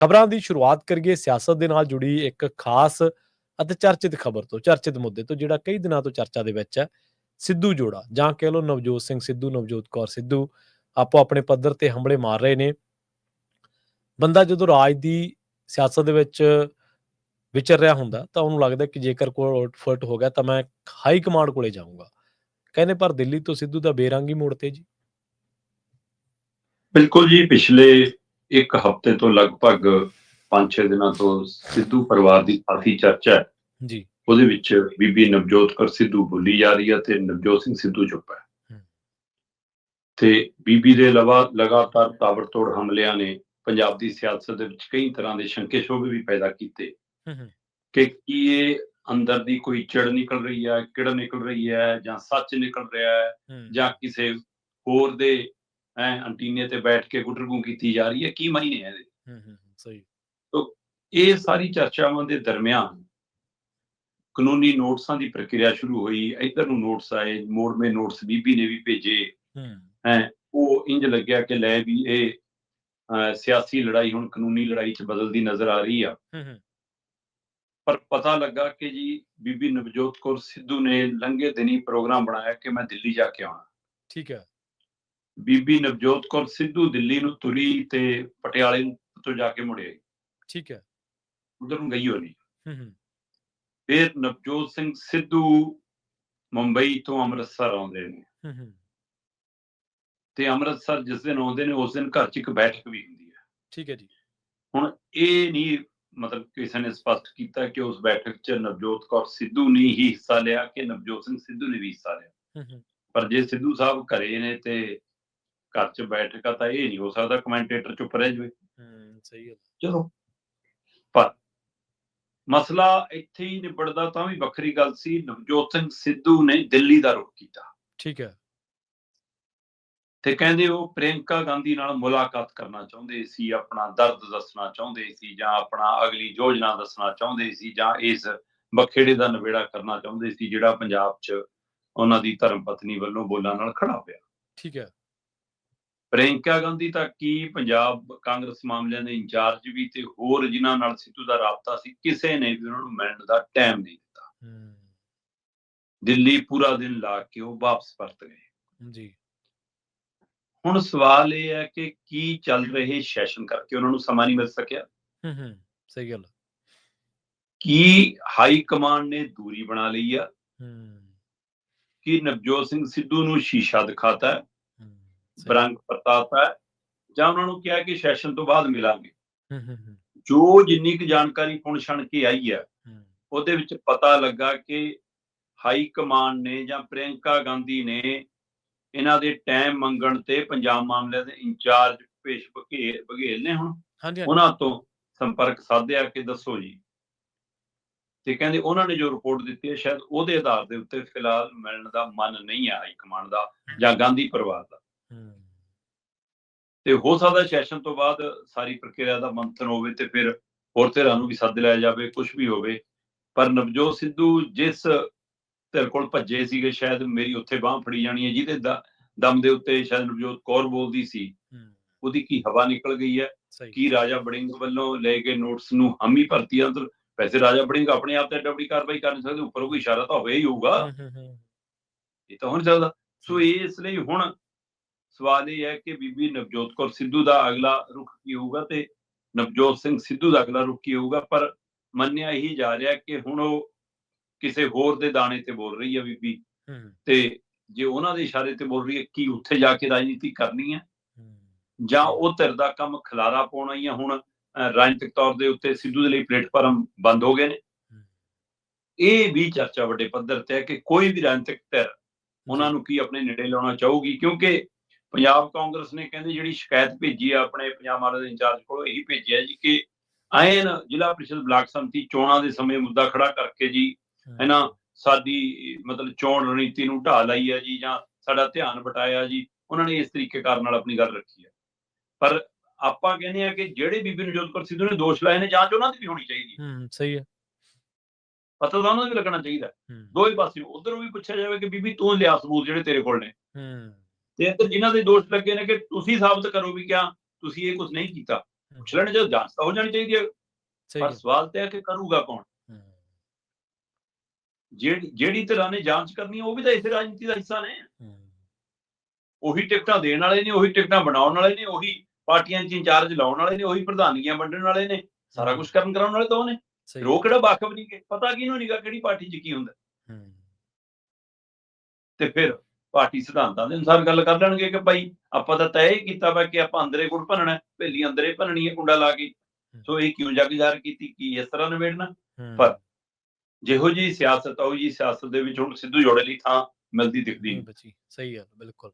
ਖਬਰਾਂ ਦੀ ਸ਼ੁਰੂਆਤ ਕਰੀਏ ਸਿਆਸਤ ਦੇ ਨਾਲ ਜੁੜੀ ਇੱਕ ਖਾਸ ਅਤੇ ਚਰਚਿਤ ਖਬਰ ਤੋਂ, ਚਰਚਿਤ ਮੁੱਦੇ ਤੋਂ, ਜਿਹੜਾ ਕਈ ਦਿਨਾਂ ਤੋਂ ਚਰਚਾ ਦੇ ਵਿੱਚ ਹੈ। ਸਿੱਧੂ ਜੋੜਾ ਜਾਂ ਕਹਿ ਲਓ ਨਵਜੋਤ ਸਿੰਘ ਸਿੱਧੂ, ਨਵਜੋਤ ਕੌਰ ਸਿੱਧੂ ਆਪੋ ਆਪਣੇ ਪੱਧਰ ਤੇ ਹੰਭਲੇ ਮਾਰ ਰਹੇ ਨੇ। ਬੰਦਾ ਜਦੋਂ ਰਾਜ ਦੀ ਸਿਆਸਤ ਦੇ ਵਿੱਚ ਵਿਚਰ ਰਿਹਾ ਹੁੰਦਾ ਤਾਂ ਉਹਨੂੰ ਲੱਗਦਾ ਕਿ ਜੇਕਰ ਕੋਟ ਫੁੱਟ ਹੋ ਗਿਆ ਤਾਂ ਮੈਂ ਹਾਈ ਕਮਾਂਡ ਕੋਲੇ ਜਾਊਂਗਾ। ਕਹਿੰਦੇ ਪਰ ਦਿੱਲੀ ਤੋਂ ਸਿੱਧੂ ਦਾ ਬੇਰੰਗ ਹੀ ਮੋੜ ਤੇ ਜੀ। ਬਿਲਕੁਲ ਜੀ, ਪਿਛਲੇ ਇੱਕ ਹਫ਼ਤੇ ਤੋਂ ਲਗਭਗ 5-6 ਦਿਨਾਂ ਤੋਂ ਸਿੱਧੂ ਪਰਿਵਾਰ ਦੀ ਕਾਫੀ ਚਰਚਾ ਹੈ ਜੀ। ਉਹਦੇ ਵਿੱਚ ਬੀਬੀ ਨਵਜੋਤ ਕੌਰ ਸਿੱਧੂ ਬੋਲੀ ਜਾ ਰਹੀ ਹੈ ਤੇ ਨਵਜੋਤ ਸਿੰਘ ਸਿੱਧੂ ਚੁੱਪ ਹੈ। ਤੇ ਬੀਬੀ ਦੇ ਲਗਾਤਾਰ ਤਾਬੜਤੋੜ ਹਮਲਿਆਂ ਨੇ ਪੰਜਾਬ ਦੀ ਸਿਆਸਤ ਦੇ ਵਿੱਚ ਕਈ ਤਰ੍ਹਾਂ ਦੇ ਸ਼ੰਕੇ ਸ਼ੋਭੇ ਵੀ ਪੈਦਾ ਕੀਤੇ ਕਿ ਕੀ ਇਹ ਅੰਦਰ ਦੀ ਕੋਈ ਚਿੜ ਨਿਕਲ ਰਹੀ ਹੈ, ਕਿੜ ਨਿਕਲ ਰਹੀ ਹੈ, ਜਾਂ ਸੱਚ ਨਿਕਲ ਰਿਹਾ ਹੈ, ਜਾਂ ਕਿਸੇ ਹੋਰ ਦੇ ਅੰਟੀਨੇ ਤੇ ਬੈਠ ਕੇ ਗੁਟਰਗੂ ਕੀਤੀ ਜਾ ਰਹੀ ਹੈ, ਕੀ ਮਾਇਨੇ ਹੈ ਇਹਦੇ। ਸਹੀ। ਇਹ ਸਾਰੀ ਚਰਚਾਵਾਂ ਦੇ ਦਰਮਿਆਨ ਕਾਨੂੰਨੀ ਨੋਟਿਸਾਂ ਦੀ ਪ੍ਰਕਿਰਿਆ ਸ਼ੁਰੂ ਹੋਈ। ਇੱਧਰ ਨੂੰ ਨੋਟਿਸ ਆਏ, ਮੋੜਵੇਂ ਨੋਟਿਸ ਬੀਬੀ ਨੇ ਵੀ ਭੇਜੇ। ਉਹ ਇੰਜ ਲੱਗਿਆ ਕਿ ਲੈ ਵੀ ਇਹ ਸਿਆਸੀ ਲੜਾਈ ਹੁਣ ਕਾਨੂੰਨੀ ਲੜਾਈ 'ਚ ਬਦਲਦੀ ਨਜ਼ਰ ਆ ਰਹੀ ਆ। ਪਰ ਪਤਾ ਲੱਗਾ ਕਿ ਜੀ ਬੀਬੀ ਨਵਜੋਤ ਕੌਰ ਸਿੱਧੂ ਨੇ ਲੰਘੇ ਦਿਨੀ ਪ੍ਰੋਗਰਾਮ ਬਣਾਇਆ ਕਿ ਮੈਂ ਦਿੱਲੀ ਜਾ ਕੇ ਆਉਣਾ। ਠੀਕ ਹੈ। ਬੀਬੀ ਨਵਜੋਤ ਕੌਰ ਸਿੱਧੂ ਦਿੱਲੀ ਨੂੰ ਤੁਰੀ ਤੇ ਪਟਿਆਲੇ ਤੋਂ ਜਾ ਕੇ ਮੁੜ ਆਈ। ਠੀਕ ਹੈ। ਉਧਰ ਨੂੰ ਗਈ ਹੋਣੀ। ਫਿਰ ਨਵਜੋਤ ਸਿੰਘ ਸਿੱਧੂ ਮੁੰਬਈ ਤੋਂ ਅੰਮ੍ਰਿਤਸਰ ਆਉਂਦੇ ਨੇ ਤੇ ਅੰਮ੍ਰਿਤਸਰ ਜਿਸ ਦਿਨ ਆਉਂਦੇ ਨੇ ਉਸ ਦਿਨ ਘਰ 'ਚ ਇੱਕ ਬੈਠਕ ਵੀ ਹੁੰਦੀ ਹੈ। ਠੀਕ ਹੈ ਜੀ। ਹੁਣ ਇਹ ਨਹੀਂ ਮਤਲਬ ਕਿਸੇ ਨੇ ਸਪਸ਼ਟ ਕੀਤਾ ਕਿ ਉਸ ਬੈਠਕ 'ਚ ਨਵਜੋਤ ਕੌਰ ਸਿੱਧੂ ਨੇ ਹੀ ਹਿੱਸਾ ਲਿਆ ਕਿ ਨਵਜੋਤ ਸਿੰਘ ਸਿੱਧੂ ਨੇ ਵੀ ਹਿੱਸਾ ਲਿਆ। ਪਰ ਜੇ ਸਿੱਧੂ ਸਾਹਿਬ ਘਰੇ ਨੇ ਤੇ ਘਰ 'ਚ ਬੈਠਕ ਆ ਤਾਂ ਇਹ ਨਹੀਂ ਹੋ ਸਕਦਾ ਕਮੈਂਟੇਟਰ ਚੁੱਪ ਰਹਿ ਜਾਵੇ। ਸਹੀ ਗੱਲ। ਚਲੋ, ਪਰ ਮਸਲਾ ਇੱਥੇ ਹੀ ਨਿਬੜਦਾ ਤਾਂ ਵੀ ਵੱਖਰੀ ਗੱਲ ਸੀ। ਨਵਜੋਤ ਸਿੰਘ ਸਿੱਧੂ ਨੇ ਦਿੱਲੀ ਦਾ ਰੁਖ ਕੀਤਾ। ਠੀਕ ਹੈ। ਤੇ ਕਹਿੰਦੇ ਉਹ ਪ੍ਰਿਯੰਕਾ ਗਾਂਧੀ ਨਾਲ ਮੁਲਾਕਾਤ ਕਰਨਾ ਚਾਹੁੰਦੇ ਸੀ, ਆਪਣਾ ਦਰਦ ਦੱਸਣਾ ਚਾਹੁੰਦੇ ਸੀ, ਜਾਂ ਆਪਣਾ ਅਗਲੀ ਯੋਜਨਾ ਦੱਸਣਾ ਚਾਹੁੰਦੇ ਸੀ, ਜਾਂ ਇਸ ਬਖੇੜੇ ਦਾ ਨਿਬੇੜਾ ਕਰਨਾ ਚਾਹੁੰਦੇ ਸੀ ਜਿਹੜਾ ਪੰਜਾਬ 'ਚ ਉਹਨਾਂ ਦੀ ਧਰਮ ਪਤਨੀ ਵੱਲੋਂ ਬੋਲਾਂ ਨਾਲ ਖੜਾ ਹੋਇਆ। ਠੀਕ ਹੈ। ਪ੍ਰਿਯੰਕਾ ਗਾਂਧੀ ਤਾਂ ਕੀ ਪੰਜਾਬ ਕਾਂਗਰਸ ਮਾਮਲਿਆਂ ਦੇ ਇੰਚਾਰਜ ਵੀ ਤੇ ਹੋਰ ਜਿਨ੍ਹਾਂ ਨਾਲ ਸਿੱਧੂ ਦਾ ਰਾਬਤਾ ਸੀ, ਕਿਸੇ ਨੇ ਵੀ ਉਹਨਾਂ ਨੂੰ ਮਿਲਣ ਦਾ ਟਾਈਮ ਨਹੀਂ ਦਿੱਤਾ। ਦਿੱਲੀ ਪੂਰਾ ਦਿਨ ਲਾ ਕੇ ਉਹ ਵਾਪਸ ਪਰਤ ਗਏ। ਜੀ। ਹੁਣ ਸਵਾਲ ਇਹ ਹੈ ਕਿ ਕੀ ਚੱਲ ਰਹੇ ਸੈਸ਼ਨ ਕਰਕੇ ਉਹਨਾਂ ਨੂੰ ਸਮਾਂ ਨਹੀਂ ਮਿਲ ਸਕਿਆ। ਸਹੀ ਗੱਲ। ਕੀ ਹਾਈ ਕਮਾਂਡ ਨੇ ਦੂਰੀ ਬਣਾ ਲਈ ਆ? ਕੀ ਨਵਜੋਤ ਸਿੰਘ ਸਿੱਧੂ ਨੂੰ ਸ਼ੀਸ਼ਾ ਦਿਖਾਤਾ, ਬਰੰਗ ਪ੍ਰਤਾਪ ਹੈ, ਜਾਂ ਉਹਨਾਂ ਨੂੰ ਕਿਹਾ ਕਿ ਸੈਸ਼ਨ ਤੋਂ ਬਾਅਦ ਮਿਲਾਂਗੇ? ਜੋ ਜਿੰਨੀ ਕੁ ਜਾਣਕਾਰੀ ਪੁਣ ਛਣ ਕੇ ਆਈ ਹੈ ਉਹਦੇ ਵਿੱਚ ਪਤਾ ਲੱਗਾ ਕਿ ਹਾਈ ਕਮਾਂਡ ਨੇ ਜਾਂ ਪ੍ਰਿਯੰਕਾ ਗਾਂਧੀ ਨੇ ਇਹਨਾਂ ਦੇ ਟਾਈਮ ਮੰਗਣ ਤੇ ਪੰਜਾਬ ਮਾਮਲਿਆਂ ਦੇ ਇੰਚਾਰਜ ਭੁਪੇਸ਼ ਬਘੇਲ ਨੇ ਹੁਣ ਉਹਨਾਂ ਤੋਂ ਸੰਪਰਕ ਸਾਧਿਆ ਕਿ ਦੱਸੋ ਜੀ, ਤੇ ਕਹਿੰਦੇ ਉਹਨਾਂ ਨੇ ਜੋ ਰਿਪੋਰਟ ਦਿੱਤੀ ਹੈ ਸ਼ਾਇਦ ਉਹਦੇ ਆਧਾਰ ਦੇ ਉੱਤੇ ਫਿਲਹਾਲ ਮਿਲਣ ਦਾ ਮਨ ਨਹੀਂ ਹੈ ਹਾਈ ਕਮਾਂਡ ਦਾ ਜਾਂ ਗਾਂਧੀ ਪਰਿਵਾਰ ਦਾ। ਤੇ ਹੋ ਸਕਦਾ ਸੈਸ਼ਨ ਤੋਂ ਬਾਅਦ ਸਾਰੀ ਪ੍ਰਕਿਰਿਆ ਦਾ ਮੰਥਨ ਹੋਵੇ ਤੇ ਫਿਰ ਹੋਰ ਧਿਰਾਂ ਨੂੰ ਵੀ ਸੱਦ ਲਿਆ ਜਾਵੇ, ਕੁਛ ਵੀ ਹੋਵੇ। ਪਰ ਨਵਜੋਤ ਸਿੱਧੂ ਜਿਸ ਧਿਰ ਕੋਲ ਭੱਜੇ ਸੀਗੇ, ਸ਼ਾਇਦ ਮੇਰੀ ਉੱਥੇ ਬਾਂਹ ਫੜੀ ਜਾਣੀ ਹੈ, ਜਿਹਦੇ ਦਮ ਦੇ ਉੱਤੇ ਸ਼ਾਇਦ ਨਵਜੋਤ ਕੌਰ ਬੋਲਦੀ ਸੀ, ਉਹਦੀ ਕੀ ਹਵਾ ਨਿਕਲ ਗਈ ਹੈ। ਕੀ ਰਾਜਾ ਵੜਿੰਗ ਵੱਲੋਂ ਲਏ ਗਏ ਨੋਟਿਸ ਨੂੰ ਹਾਮੀ ਭਰਤੀ ਅੰਦਰ? ਵੈਸੇ ਰਾਜਾ ਵੜਿੰਗ ਆਪਣੇ ਆਪ ਤੇ ਐਡੀ ਕਾਰਵਾਈ ਕਰ ਨਹੀਂ ਸਕਦੇ, ਉੱਪਰੋਂ ਕੋਈ ਇਸ਼ਾਰਾ ਤਾਂ ਹੋਇਆ ਹੀ ਹੋਊਗਾ, ਇਹ ਤਾਂ ਹੋ ਨਹੀਂ ਸਕਦਾ। ਸੋ ਇਸ ਲਈ ਹੁਣ ਸਵਾਲ ਇਹ ਹੈ ਕਿ ਬੀਬੀ ਨਵਜੋਤ ਕੌਰ ਸਿੱਧੂ ਦਾ ਅਗਲਾ ਰੁਖ ਕੀ ਹੋਊਗਾ ਤੇ ਨਵਜੋਤ ਸਿੰਘ ਸਿੱਧੂ ਦਾ ਅਗਲਾ ਰੁਖ ਕੀ ਹੋਊਗਾ। ਪਰ ਮੰਨਿਆ ਇਹੀ ਜਾ ਰਿਹਾ ਕਿ ਹੁਣ ਉਹ ਕਿਸੇ ਹੋਰ ਦੇ ਦਾਣੇ ਤੇ ਬੋਲ ਰਹੀ ਹੈ ਬੀਬੀ, ਤੇ ਜੇ ਉਹਨਾਂ ਦੇ ਇਸ਼ਾਰੇ ਤੇ ਬੋਲ ਰਹੀ ਹੈ, ਕੀ ਉੱਥੇ ਜਾ ਕੇ ਰਾਜਨੀਤੀ ਕਰਨੀ ਹੈ ਜਾਂ ਉਹ ਧਿਰ ਦਾ ਕੰਮ ਖਲਾਰਾ ਪਾਉਣਾ ਹੀ ਹੈ? ਹੁਣ ਰਾਜਨੀਤਿਕ ਤੌਰ ਦੇ ਉੱਤੇ ਸਿੱਧੂ ਦੇ ਲਈ ਪਲੇਟਫਾਰਮ ਬੰਦ ਹੋ ਗਏ ਨੇ। ਇਹ ਵੀ ਚਰਚਾ ਵੱਡੇ ਪੱਧਰ ਤੇ ਹੈ ਕਿ ਕੋਈ ਵੀ ਰਾਜਨੀਤਿਕ ਧਿਰ ਉਹਨਾਂ ਨੂੰ ਕੀ ਆਪਣੇ ਨੇੜੇ ਲਾਉਣਾ ਚਾਹੂਗੀ, ਕਿਉਂਕਿ ਪੰਜਾਬ ਕਾਂਗਰਸ ਨੇ ਕਹਿੰਦੇ ਜਿਹੜੀ ਸ਼ਿਕਾਇਤ ਭੇਜੀ ਆ ਆਪਣੇ ਪੰਜਾਬ ਮਾਮਲੇ ਦੇ ਇੰਚਾਰਜ ਕੋਲ, ਇਹੀ ਭੇਜਿਆ ਜੀ ਕਿ ਐਨ ਜ਼ਿਲ੍ਹਾ ਪ੍ਰੀਸ਼ਦ ਬਲਾਕ ਸੰਮਤੀ ਚੋਣਾਂ ਦੇ ਸਮੇਂ ਮੁੱਦਾ ਖੜਾ ਕਰਕੇ ਜੀ ਇਹਨਾਂ ਸਾਡੀ ਮਤਲਬ ਚੋਣ ਰਣਨੀਤੀ ਨੂੰ ਢਾਹ ਲਾਈ ਹੈ ਜੀ, ਜਾਂ ਸਾਡਾ ਧਿਆਨ ਬਟਾਇਆ ਜੀ। ਉਹਨਾਂ ਨੇ ਇਸ ਤਰੀਕੇ ਕਾਰਨ ਨਾਲ ਆਪਣੀ ਗੱਲ ਰੱਖੀ ਹੈ। ਪਰ ਆਪਾਂ ਕਹਿੰਦੇ ਆ ਕਿ ਜਿਹੜੇ ਬੀਬੀ ਨਵਜੋਤ ਕੌਰ ਸਿੱਧੂ ਨੇ ਦੋਸ਼ ਲਾਏ ਨੇ, ਜਾਂਚ ਉਹਨਾਂ ਦੀ ਵੀ ਹੋਣੀ ਚਾਹੀਦੀ ਹੈ। ਸਹੀ ਹੈ। ਪਤਾ ਤਾਂ ਉਹਨਾਂ ਨੂੰ ਵੀ ਲੱਗਣਾ ਚਾਹੀਦਾ, ਦੋਵੇਂ ਪਾਸੇ। ਉਧਰੋਂ ਵੀ ਪੁੱਛਿਆ ਜਾਵੇ ਕਿ ਬੀਬੀ ਤੂੰ ਲਿਆ ਸਬੂਤ ਜਿਹੜੇ ਤੇਰੇ ਕੋਲ ਨੇ, ਤੇ ਇੱਧਰ ਜਿਨ੍ਹਾਂ ਦੇ ਦੋਸ਼ ਲੱਗੇ ਨੇ ਕਿ ਤੁਸੀਂ ਸਾਬਤ ਕਰੋ ਵੀ ਕਿਆ ਤੁਸੀਂ ਇਹ ਕੁਝ ਨਹੀਂ ਕੀਤਾ। ਪੁੱਛ ਲੈਣ, ਜਦੋਂ ਜਾਂਚ ਤਾਂ ਹੋ ਜਾਣੀ ਚਾਹੀਦੀ ਹੈ, ਸਹੀ ਪਰ ਗੱਲ। ਸਵਾਲ ਤੇ ਹੈ ਕਿ ਕਰੂਗਾ ਕੌਣ? ਹੂੰ, ਜਿਹੜੀ ਧਿਰਾਂ ਨੇ ਜਾਂਚ ਕਰਨੀ ਹੈ, ਉਹ ਵੀ ਤਾਂ ਇਸ ਰਾਜਨੀਤੀ ਦਾ ਹਿੱਸਾ ਨੇ। ਹੂੰ, ਉਹੀ ਟਿਕਟਾਂ ਦੇਣ ਵਾਲੇ ਨੇ, ਉਹੀ ਟਿਕਟਾਂ ਬਣਾਉਣ ਵਾਲੇ ਨੇ, ਉਹੀ ਪਾਰਟੀਆਂ 'ਚ ਇੰਚਾਰਜ ਲਾਉਣ ਵਾਲੇ ਨੇ, ਉਹੀ ਪ੍ਰਧਾਨੀਆਂ ਵੰਡਣ ਵਾਲੇ ਨੇ, ਸਾਰਾ ਕੁਝ ਕਰਾਉਣ ਵਾਲੇ ਤਾਂ ਉਹ ਨੇ। ਸਹੀ ਉਹ ਕਿਹੜਾ ਵਾਕਫ ਨਹੀਂ ਗੇ, ਪਤਾ ਕਿਹਨੂੰ ਨੀਗਾ ਕਿਹੜੀ ਪਾਰਟੀ 'ਚ ਕੀ ਹੁੰਦਾ। ਹੂੰ, ਤੇ ਫਿਰ ਪਾਰਟੀ ਸਿਧਾਂਤਾਂ ਦੇ ਅਨੁਸਾਰ ਗੱਲ ਕਰ ਲੈਣਗੇ ਕਿ ਭਾਈ ਆਪਾਂ ਤਾਂ ਤੈਅ ਹੀ ਕੀਤਾ ਵਾ ਕਿ ਆਪਾਂ ਅੰਦਰੇ ਗੁੜ ਭੰਨਣਾ, ਭੇਲੀ ਅੰਦਰੇ ਭੰਨਣੀ ਹੈ ਕੁੰਡਾ ਲਾ ਕੇ, ਸੋ ਇਹ ਕਿਉਂ ਜੱਗ ਜ਼ਾਹਰ ਕੀਤੀ, ਕੀ ਇਸ ਤਰ੍ਹਾਂ ਨਿਬੇੜਨਾ। ਪਰ ਜਿਹੋ ਜਿਹੀ ਸਿਆਸਤ ਆ, ਉਹੀ ਜਿਹੀ ਸਿਆਸਤ ਦੇ ਵਿੱਚ ਹੁਣ ਸਿੱਧੂ ਜੋੜੇ ਲਈ ਥਾਂ ਮਿਲਦੀ ਦਿਖਦੀ ਨਹੀਂ ਨਹੀਂ। ਬਚੀ, ਸਹੀ ਗੱਲ, ਬਿਲਕੁਲ।